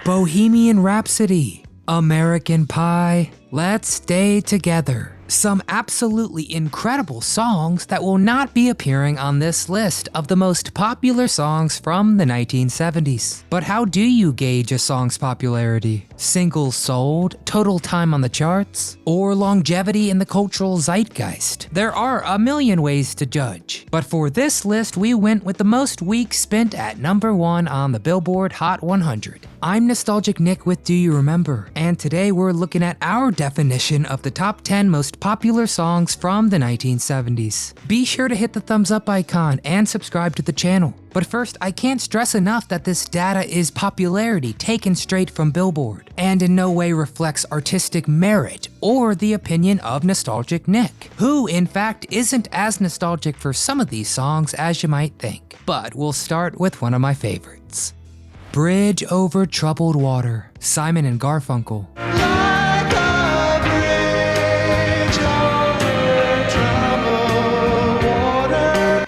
Bohemian Rhapsody, American Pie, Let's Stay Together. Some absolutely incredible songs that will not be appearing on this list of the most popular songs from the 1970s. But how do you gauge a song's popularity? Singles sold, total time on the charts, or longevity in the cultural zeitgeist? There are a million ways to judge, but for this list we went with the most weeks spent at number 1 on the Billboard Hot 100. I'm Nostalgic Nick with Do You Remember, and today we're looking at our definition of the top 10 most popular songs from the 1970s. Be sure to hit the thumbs up icon and subscribe to the channel. But first, I can't stress enough that this data is popularity taken straight from Billboard, and in no way reflects artistic merit or the opinion of Nostalgic Nick, who in fact isn't as nostalgic for some of these songs as you might think. But we'll start with one of my favorites. Bridge Over Troubled Water, Simon and Garfunkel.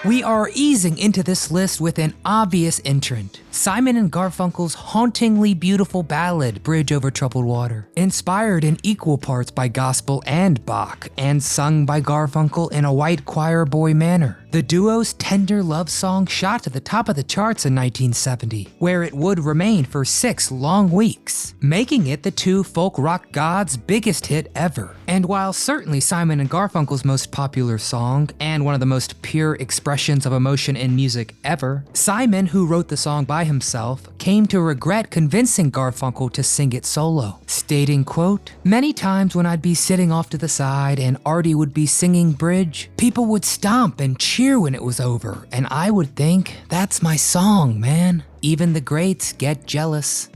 We are easing into this list with an obvious entrant, Simon and Garfunkel's hauntingly beautiful ballad, Bridge Over Troubled Water. Inspired in equal parts by gospel and Bach, and sung by Garfunkel in a white choir boy manner, the duo's tender love song shot to the top of the charts in 1970, where it would remain for 6 long weeks, making it the two folk rock gods' biggest hit ever. And while certainly Simon and Garfunkel's most popular song, and one of the most pure expressions of emotion in music ever, Simon, who wrote the song by himself, came to regret convincing Garfunkel to sing it solo, stating, quote, "Many times when I'd be sitting off to the side and Artie would be singing Bridge, people would stomp and cheer when it was over, and I would think, that's my song, man. Even the greats get jealous."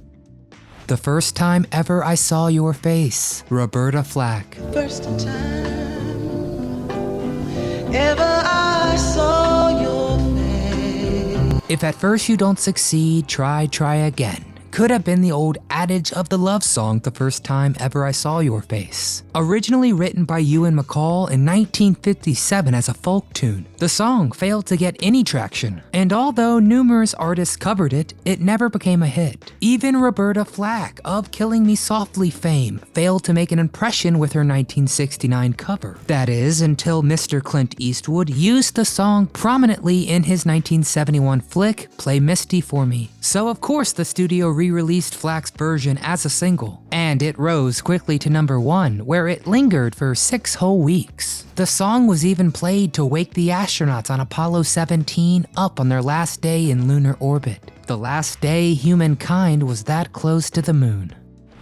The First Time Ever I Saw Your Face, Roberta Flack. First time ever I saw your face. If at first you don't succeed, try again. Could have been the old adage of the love song The First Time Ever I Saw Your Face. Originally written by Ewan McCall in 1957 as a folk tune, the song failed to get any traction, and although numerous artists covered it, it never became a hit. Even Roberta Flack of Killing Me Softly fame failed to make an impression with her 1969 cover. That is, until Mr. Clint Eastwood used the song prominently in his 1971 flick, Play Misty for Me. So of course the studio re-released Flack's version as a single, and it rose quickly to number 1, where it lingered for 6 whole weeks. The song was even played to wake the astronauts on Apollo 17 up on their last day in lunar orbit, the last day humankind was that close to the moon.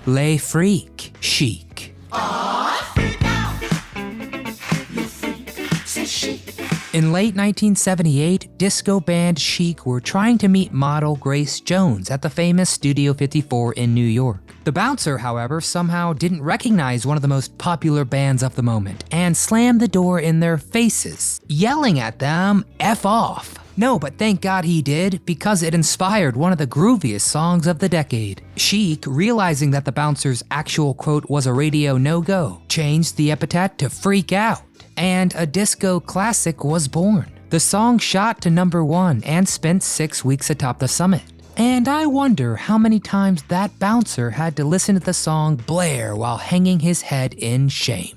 Les Freaks, Chic. In late 1978, disco band Chic were trying to meet model Grace Jones at the famous Studio 54 in New York. The bouncer, however, somehow didn't recognize one of the most popular bands of the moment and slammed the door in their faces, yelling at them, "F off." No, but thank God he did, because it inspired one of the grooviest songs of the decade. Chic, realizing that the bouncer's actual quote was a radio no-go, changed the epithet to Freak Out, and a disco classic was born. The song shot to number 1 and spent 6 weeks atop the summit. And I wonder how many times that bouncer had to listen to the song blare while hanging his head in shame.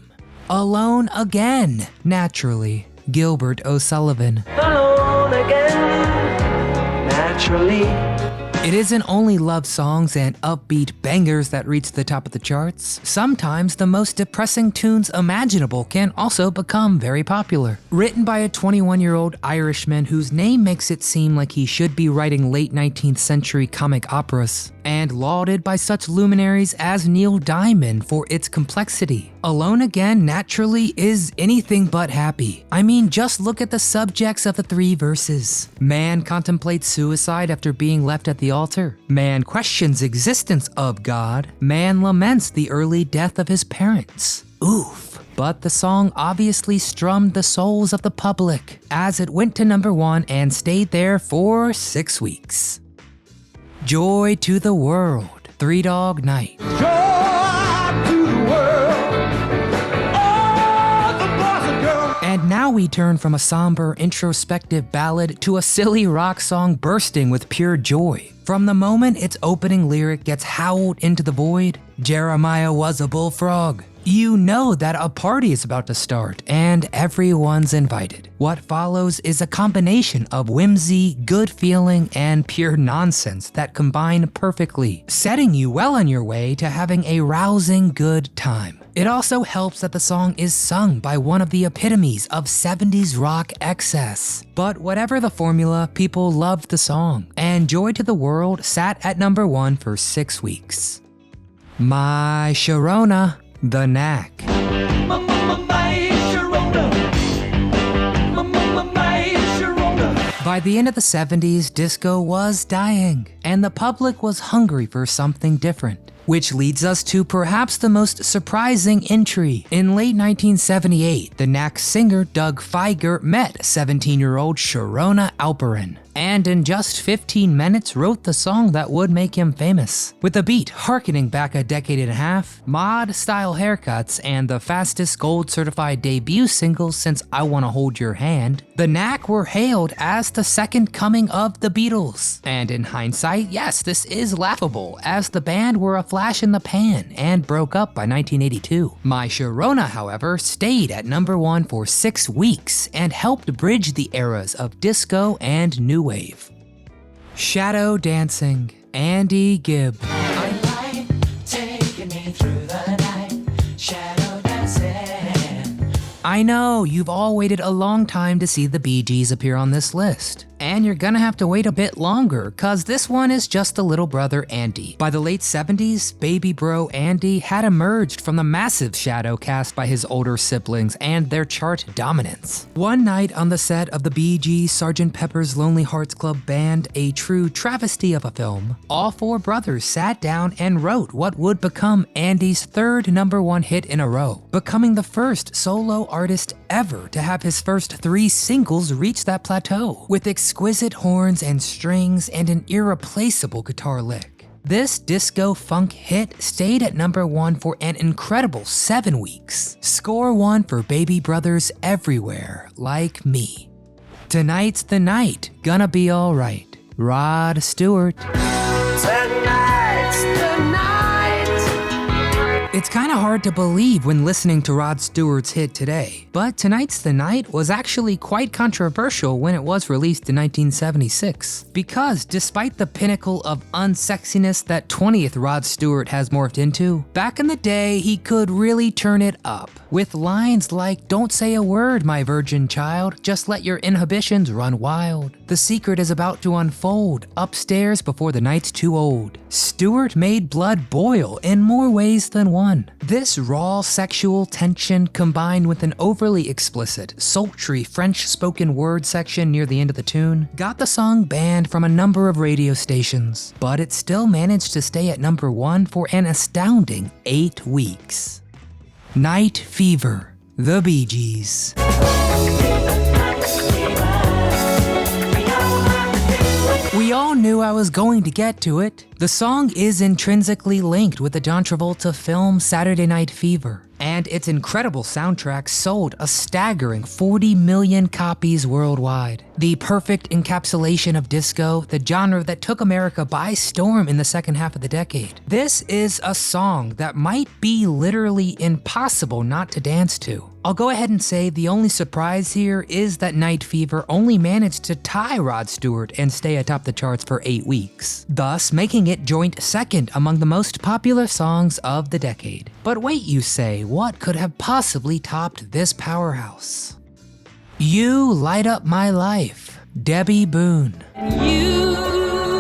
Alone Again, naturally, Gilbert O'Sullivan. Alone again, naturally. It isn't only love songs and upbeat bangers that reach the top of the charts. Sometimes the most depressing tunes imaginable can also become very popular. Written by a 21-year-old Irishman whose name makes it seem like he should be writing late 19th century comic operas, and lauded by such luminaries as Neil Diamond for its complexity. Alone Again naturally is anything but happy. I mean, just look at the subjects of the 3 verses. Man contemplates suicide after being left at the altar. Man questions existence of God. Man laments the early death of his parents. Oof. But the song obviously strummed the souls of the public, as it went to number 1 and stayed there for 6 weeks. Joy to the World, Three Dog Night. Joy to the world. All the boys and girls. And now we turn from a somber, introspective ballad to a silly rock song bursting with pure joy. From the moment its opening lyric gets howled into the void, "Jeremiah was a bullfrog," you know that a party is about to start and everyone's invited. What follows is a combination of whimsy, good feeling, and pure nonsense that combine perfectly, setting you well on your way to having a rousing good time. It also helps that the song is sung by one of the epitomes of 70s rock excess. But whatever the formula, people loved the song, and Joy to the World sat at number 1 for 6 weeks. My Sharona, the Knack. By the end of the 70s, disco was dying, and the public was hungry for something different. Which leads us to perhaps the most surprising entry. In late 1978, the Knack singer Doug Fieger met 17-year-old Sharona Alperin, and in just 15 minutes wrote the song that would make him famous. With a beat harkening back a decade and a half, mod-style haircuts, and the fastest gold-certified debut single since I Wanna Hold Your Hand, the Knack were hailed as the second coming of the Beatles. And in hindsight, yes, this is laughable, as the band were a flash in the pan and broke up by 1982. My Sharona, however, stayed at number 1 for 6 weeks and helped bridge the eras of disco and new wave. Shadow Dancing, Andy Gibb. I know, you've all waited a long time to see the Bee Gees appear on this list. And you're gonna have to wait a bit longer, cause this one is just the little brother Andy. By the late 70s, baby bro Andy had emerged from the massive shadow cast by his older siblings and their chart dominance. One night on the set of the Bee Gees' Sgt. Pepper's Lonely Hearts Club Band, a true travesty of a film, all 4 brothers sat down and wrote what would become Andy's 3rd number 1 hit in a row, becoming the first solo artist ever to have his first 3 singles reach that plateau, with exquisite horns and strings and an irreplaceable guitar lick. This disco funk hit stayed at number 1 for an incredible 7 weeks. Score 1 for baby brothers everywhere, like me. Tonight's the night, gonna be alright. Rod Stewart. Tonight's the night. It's kinda hard to believe when listening to Rod Stewart's hit today, but Tonight's the Night was actually quite controversial when it was released in 1976. Because despite the pinnacle of unsexiness that 20th Rod Stewart has morphed into, back in the day he could really turn it up, with lines like, "Don't say a word, my virgin child, just let your inhibitions run wild. The secret is about to unfold, upstairs before the night's too old." Stewart made blood boil in more ways than one. This raw sexual tension combined with an overly explicit, sultry French spoken word section near the end of the tune got the song banned from a number of radio stations, but it still managed to stay at number 1 for an astounding 8 weeks. Night Fever, the Bee Gees. We all knew I was going to get to it. The song is intrinsically linked with the John Travolta film Saturday Night Fever, and its incredible soundtrack sold a staggering 40 million copies worldwide. The perfect encapsulation of disco, the genre that took America by storm in the second half of the decade. This is a song that might be literally impossible not to dance to. I'll go ahead and say the only surprise here is that Night Fever only managed to tie Rod Stewart and stay atop the charts for 8 weeks, thus making it joint second among the most popular songs of the decade. But wait, you say, what could have possibly topped this powerhouse? You Light Up My Life, Debbie Boone. You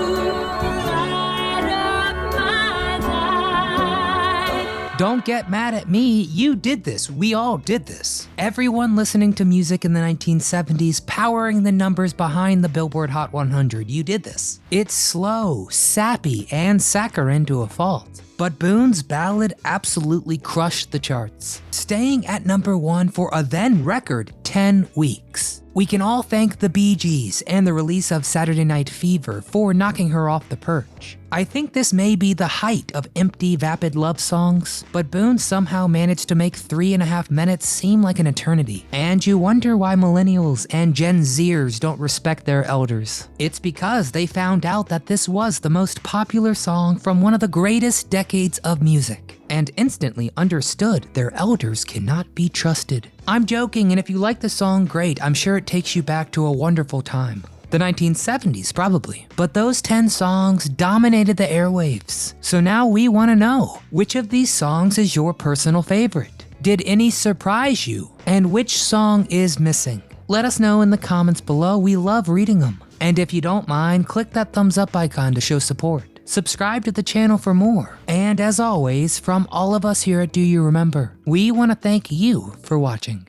light up my life. Don't get mad at me, you did this, we all did this. Everyone listening to music in the 1970s, powering the numbers behind the Billboard Hot 100, you did this. It's slow, sappy, and saccharine to a fault. But Boone's ballad absolutely crushed the charts, staying at #1 for a then record 10 weeks. We can all thank the Bee Gees and the release of Saturday Night Fever for knocking her off the perch. I think this may be the height of empty, vapid love songs, but Boone somehow managed to make 3.5 minutes seem like an eternity. And you wonder why millennials and Gen Zers don't respect their elders. It's because they found out that this was the most popular song from one of the greatest decades of music, and instantly understood their elders cannot be trusted. I'm joking, and if you like the song, great. I'm sure it takes you back to a wonderful time. The 1970s, probably. But those 10 songs dominated the airwaves. So now we want to know, which of these songs is your personal favorite? Did any surprise you? And which song is missing? Let us know in the comments below. We love reading them. And if you don't mind, click that thumbs up icon to show support. Subscribe to the channel for more. And as always, from all of us here at Do You Remember, we want to thank you for watching.